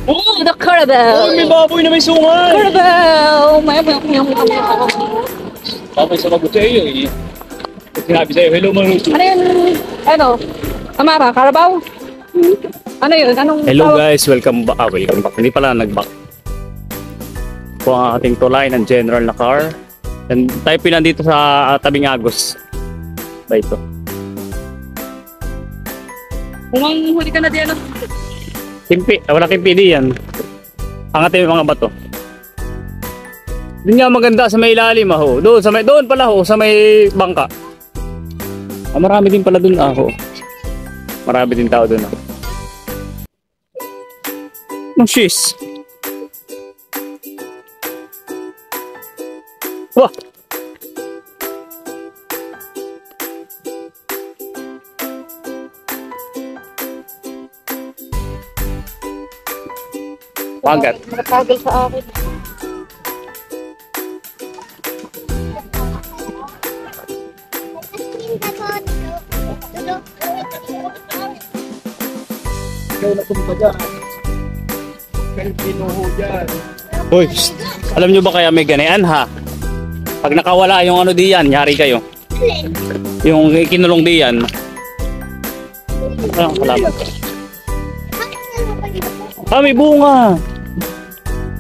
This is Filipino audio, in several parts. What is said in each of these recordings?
Oh, the carabao! Oh, may baboy na may sungal! Carabao! Tapos sa magot sa iyo eh. Sinabi sa'yo, hello Maruto. Ano yun? Ano? Amara, carabao? Ano yun? Anong Hello tawag? guys, welcome back. Welcome back. Hindi pala nag-back. Ito ang ating tulay ng general na car. And tayo pinandito sa tabing Agos. Ba ito? Kung huli ka na di ano? Kimpi, wala kimpi diyan. Angat yung mga bato. Doon nga maganda sa may ilalim ho. Doon pala ho sa may bangka. Marami din pala doon ho. Marami din tao doon ho. Nung shish. Wah. Pagat. Natagal sa akin. Uy, alam nyo ba kaya may ganyan ha? Pag nakawala yung ano diyan, yari kayo. Yung kinulong diyan. Ayun, salamat. Ah, may bunga.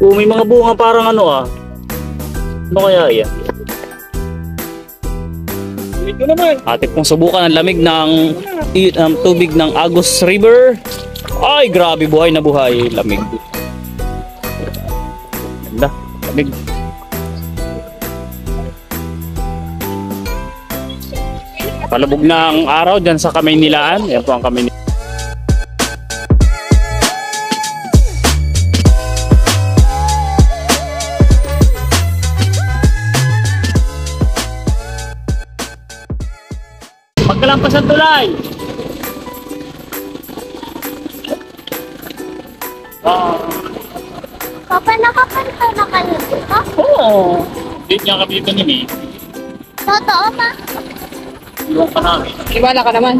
Oh, may mga bunga parang ano ah. Ano kaya yan? Ito naman. Ate pong subukan ang lamig ng tubig ng Agos River. Ay, grabe, buhay na buhay. Lamig. Ganda, lamig. Palubog na ang araw dyan sa Kamaynilaan. Yan po ang Kamaynilaan. Pagkalampas ang tulay. Wow. Papa, nakapunta na kayo dito? Oo. Date nga kami dito nini. Totoo ma? Iwan pa namin. Iwala ka naman.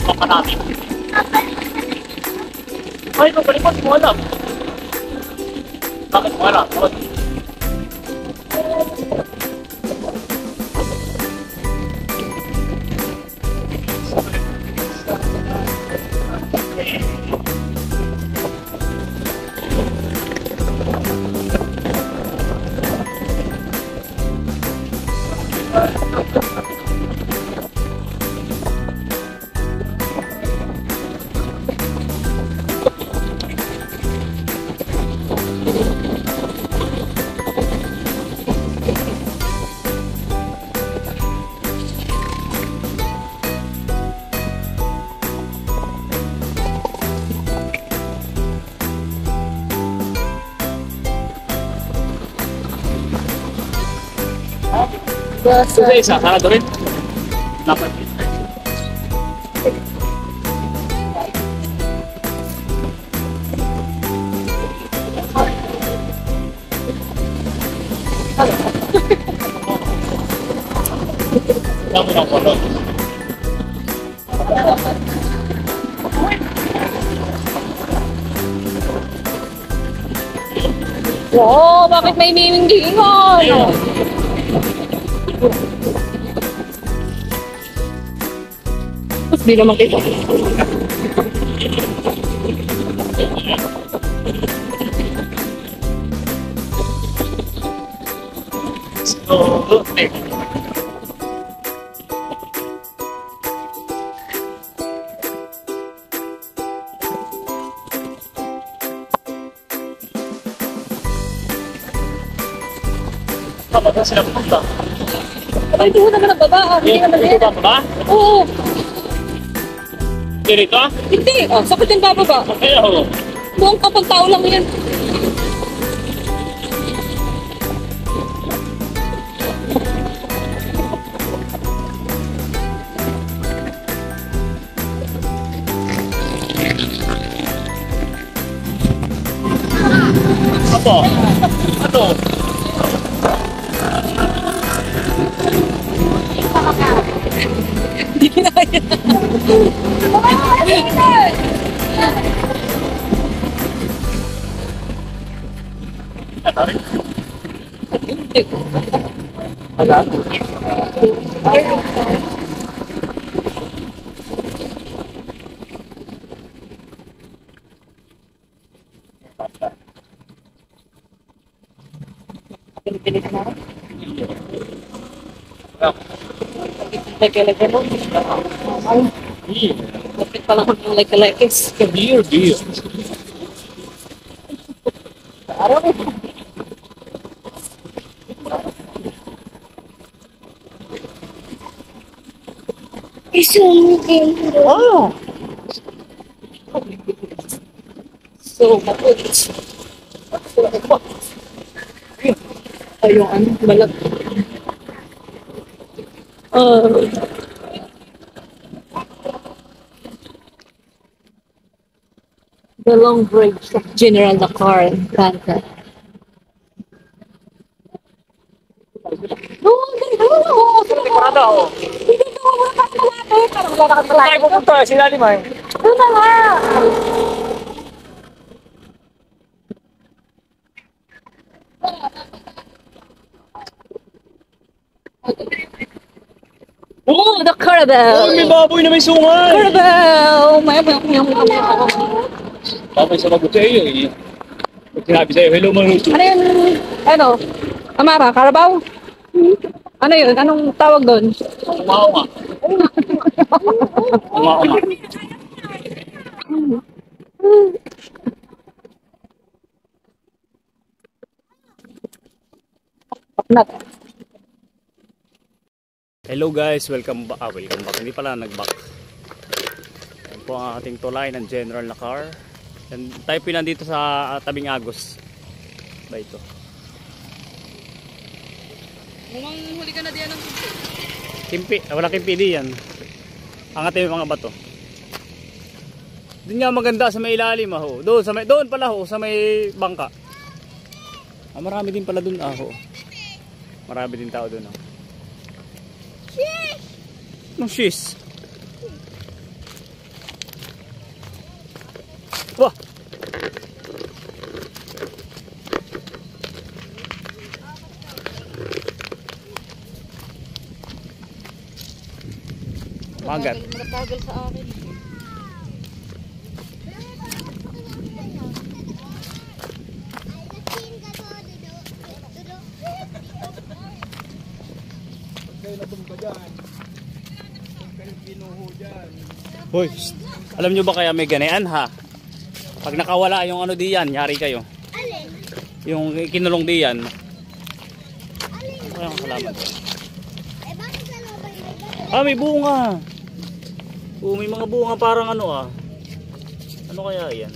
Iwan pa namin. Ay, papalikot mo alam. Bakit mo alam? Sa isa, sarado rin. Dapat. Dami ng kolon. Wow, bakit may miminggingan? Di naman kita. Kapag sila pumunta. Ay, hindi ko naman nagbaba. Hindi naman Dito ba ba? Oo. Dito? Hindi. Oh, sakit yung bababa. Kaya ho. Buong kapag tao lang yan. Apo. Ano? Hindi kinaya. Pinipilit mo. Like-like mo. Lapit pa lang ng like-likes. Dear, dear. Oh! So, mapulit. Ay, yung ano, balat. The long bridge of General Nakar in Bangka. Oo, ganda. Oo, Parada oh. parang wala na kang Ay, pupunta. Sinalim ay. Doon na nga. Oh, the Carabao! Oh, may baboy na may sungal. Carabao! Babay sa magot sa iyo eh. Pag sinabi sa'yo, hello Maruto. Ano yun? Ano? Amara, Carabao? Ano yun? Anong tawag doon? Umaunga. Umaunga. Paknat. Hello guys, welcome back. Welcome back. Hindi pala nag-back. Yan po ang ating tulay ng General Nakar. Yan, tayo pinandito sa tabing Agos. Ba ito? Mukhang huli ka na diyan ng Kimpi. Wala kimpi diyan. Angatin yung mga bato. Doon nga maganda sa may ilalim ho. Doon pala ho sa may bangka. Ah, marami din pala doon ho. Marami din tao doon ho. Anong shish? Wah! Magat. Natagal sa akin. Hoy, alam nyo ba kaya may ganyan ha? Pag nakawala yung ano diyan, yari kayo. Alin? Yung kinulong diyan. Alin? Kaya salamat. Eh, bakit sa loob ay may ganun? Ah, may bunga. Oh, may mga bunga parang ano ah. Ano kaya yan?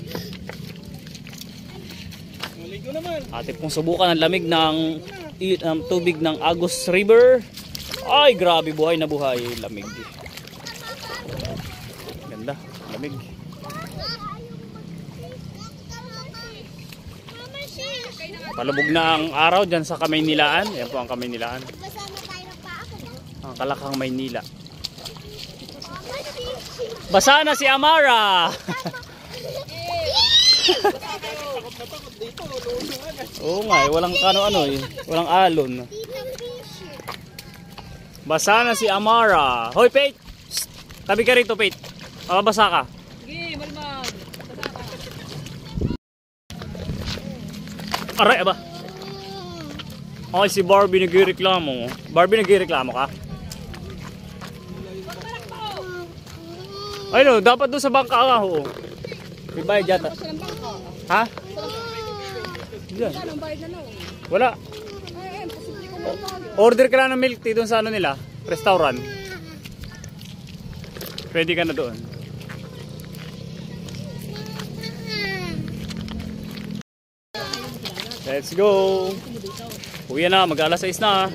Ate pong subukan ang lamig ng tubig ng Agos River. Ay, grabe, buhay na buhay. Lamig. Ganda, lamig. Palubog na ang araw dyan sa Kamaynilaan. Yan po ang Kamaynilaan. Masama tayo ng paa ko ba? Ang Kalakang Maynila. Basa na si Amara! Oo nga eh, walang ano eh. Walang alon. Basa na si Amara. Hoy, Pate! Shh! Tabi ka rito, Pate. Mababasa ka. Sige, malmad. Aray, aba. Okay, si Barbie nagreklamo. Barbie nagreklamo ka? Ay no, dapat doon sa bangka ka ho. May bayad yata. Ha? Diyan. Wala. Order ka lang ng milk tea doon sa ano nila, restaurant. Pwede ka na doon. Let's go. Uwi na, mag-alas 6 na.